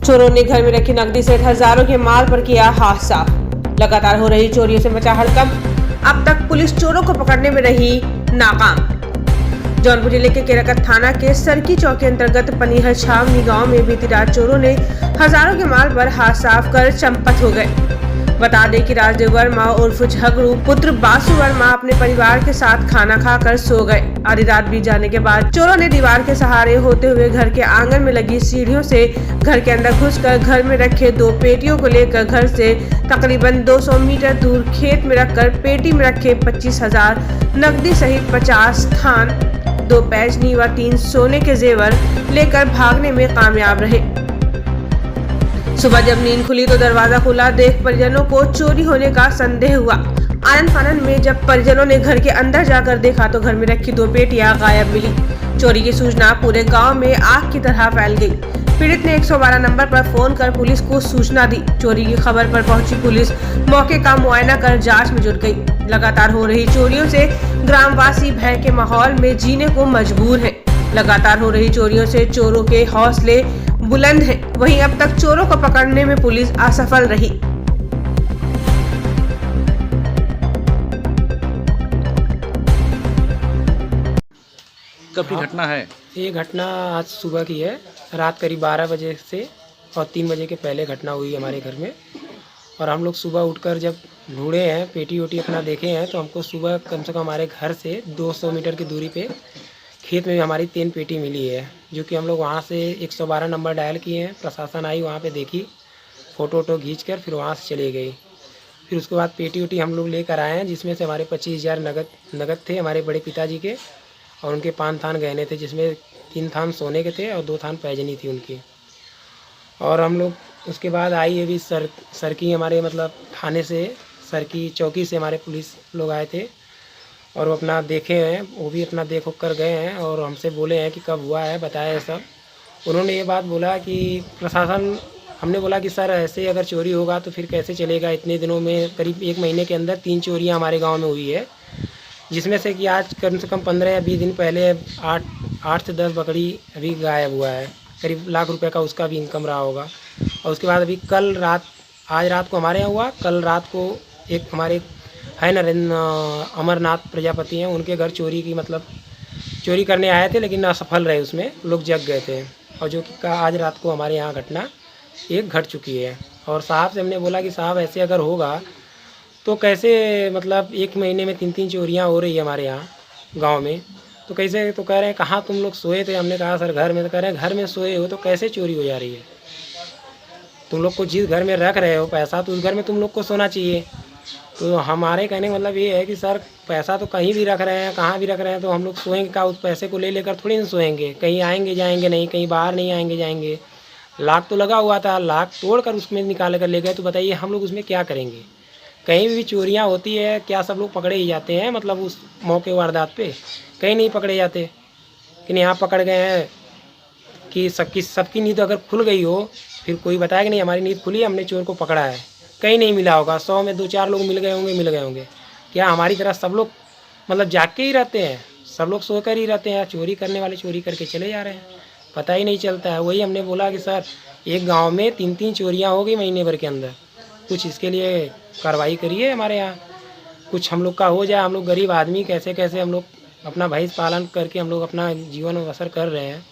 चोरों ने घर में रखी नकदी सहित हजारों के माल पर किया हाथ साफ। लगातार हो रही चोरियों से मचा हड़कंप। अब तक पुलिस चोरों को पकड़ने में रही नाकाम। जौनपुर जिले के केरकत थाना के सरकी चौक के अंतर्गत पनीहर छावनी गांव में बीती रात चोरों ने हजारों के माल पर हाथ साफ कर चंपत हो गए। बता दें कि राजदेव वर्मा उर्फ झगड़ू पुत्र बासु वर्मा अपने परिवार के साथ खाना खाकर सो गए। आधी रात बीत जाने के बाद चोरों ने दीवार के सहारे होते हुए घर के आंगन में लगी सीढ़ियों से घर के अंदर घुसकर घर में रखे 2 पेटियों को लेकर घर से तकरीबन 200 मीटर दूर खेत में रखकर पेटी में रखे 25,000 नकदी सहित 50 थान, 2 पैजनी व 3 सोने के जेवर लेकर भागने में कामयाब रहे। सुबह जब नींद खुली तो दरवाजा खुला देख परिजनों को चोरी होने का संदेह हुआ। आनन फानन में जब परिजनों ने घर के अंदर जाकर देखा तो घर में रखी 2 पेटियां गायब मिली। चोरी की सूचना पूरे गांव में आग की तरह फैल गई। पीड़ित ने 112 नंबर पर फोन कर पुलिस को सूचना दी। चोरी की खबर पर पहुंची पुलिस मौके का मुआयना कर जांच में जुट गई। लगातार हो रही चोरियों से ग्रामवासी भय के माहौल में जीने को मजबूर हैं। लगातार हो रही चोरियों से चोरों के हौसले बुलंद हैं। वहीं अब तक चोरों को पकड़ने में पुलिस असफल रही। कब की घटना है? ये घटना आज सुबह की है। रात करीब 12 बजे से और 3 बजे के पहले घटना हुई हमारे घर में। और हम लोग सुबह उठकर जब ढूंढे हैं, पेटी वोटी अपना देखे हैं, तो हमको सुबह कम से कम हमारे घर से 200 मीटर की दूरी पे खेत में हमारी 3 पेटी मिली है, जो कि हम लोग वहाँ से 112 नंबर डायल किए हैं। प्रशासन आई, वहाँ पे देखी, फ़ोटो वोटो खींच कर फिर वहाँ से चले गई। फिर उसके बाद पेटी वोटी हम लोग लेकर आए हैं, जिसमें से हमारे 25,000 नगद थे हमारे बड़े पिताजी के, और उनके 5 थान गहने थे, जिसमें 3 थान सोने के थे और 2 थान पैजनी थी उनकी। और हम लोग उसके बाद आई अभी सरकी हमारे मतलब थाने से, सरकी चौकी से हमारे पुलिस लोग आए थे और वो अपना देखे हैं, वो भी अपना देख कर गए हैं और हमसे बोले हैं कि कब हुआ है, बताया सब। उन्होंने ये बात बोला कि प्रशासन, हमने बोला कि सर ऐसे अगर चोरी होगा तो फिर कैसे चलेगा। इतने दिनों में करीब 1 महीने के अंदर 3 चोरियाँ हमारे गाँव में हुई है, जिसमें से कि आज कम से कम 15 या 20 दिन पहले 8 से 10 बकरी अभी गायब हुआ है। करीब लाख रुपए का उसका भी इनकम रहा होगा। और उसके बाद अभी कल रात, आज रात को हमारे यहाँ हुआ, कल रात को एक हमारे है नरेंद्र अमरनाथ प्रजापति हैं, उनके घर चोरी की मतलब चोरी करने आए थे, लेकिन असफल रहे, उसमें लोग जग गए थे। और जो कि आज रात को हमारे यहाँ घटना एक घट चुकी है। और साहब से हमने बोला कि साहब ऐसे अगर होगा तो कैसे, मतलब 1 महीने में 3 चोरियाँ हो रही है हमारे यहाँ गांव में, तो कैसे। तो कह रहे हैं कहाँ तुम लोग सोए थे? हमने कहा सर घर में। तो कह रहे हैं घर में सोए हो तो कैसे चोरी हो जा रही है? तुम लोग को जिस घर में रख रहे हो पैसा, तो उस घर में तुम लोग को सोना चाहिए। तो हमारे कहने का मतलब ये है कि सर पैसा तो कहीं भी रख रहे हैं, कहाँ भी रख रहे हैं, तो हम लोग सोएंगे का? उस पैसे को ले लेकर थोड़ी ना सोएंगे। कहीं आएंगे जाएंगे नहीं, कहीं बाहर नहीं आएंगे जाएंगे। लाख तो लगा हुआ था, लाख तोड़कर उसमें निकाल कर ले गए, तो बताइए हम लोग उसमें क्या करेंगे? कहीं भी चोरियां होती है क्या सब लोग पकड़े ही जाते हैं? मतलब उस मौके वारदात पे कहीं नहीं पकड़े जाते, लेकिन यहाँ पकड़ गए हैं कि सबकी नींद अगर खुल गई हो, फिर कोई बताया कि नहीं हमारी नींद खुली है, हमने चोर को पकड़ा है। कहीं नहीं मिला होगा, 100 में 2-4 लोग मिल गए होंगे। क्या हमारी तरह सब लोग मतलब जाग के ही रहते हैं? सब लोग सो कर ही रहते हैं? चोरी करने वाले चोरी करके चले जा रहे हैं, पता ही नहीं चलता है। वही हमने बोला कि सर एक गाँव में 3 चोरियाँ हो गई महीने भर के अंदर, कुछ इसके लिए कार्रवाई करिए हमारे यहाँ, कुछ हम लोग का हो जाए। हम लोग गरीब आदमी कैसे कैसे हम लोग अपना भैंस पालन करके हम लोग अपना जीवन बसर कर रहे हैं।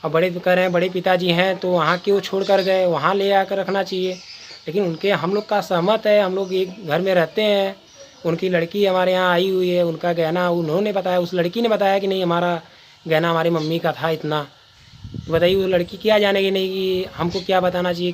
और बड़े कह रहे हैं बड़े पिताजी हैं तो वहाँ क्यों छोड़ कर गए, वहाँ ले आकर रखना चाहिए। लेकिन उनके हम लोग का सहमत है, हम लोग एक घर में रहते हैं। उनकी लड़की हमारे यहाँ आई हुई है, उनका गहना उन्होंने बताया, उस लड़की ने बताया कि नहीं हमारा गहना हमारी मम्मी का था इतना। बताइए वो लड़की क्या जानेगी नहीं कि हमको क्या बताना चाहिए।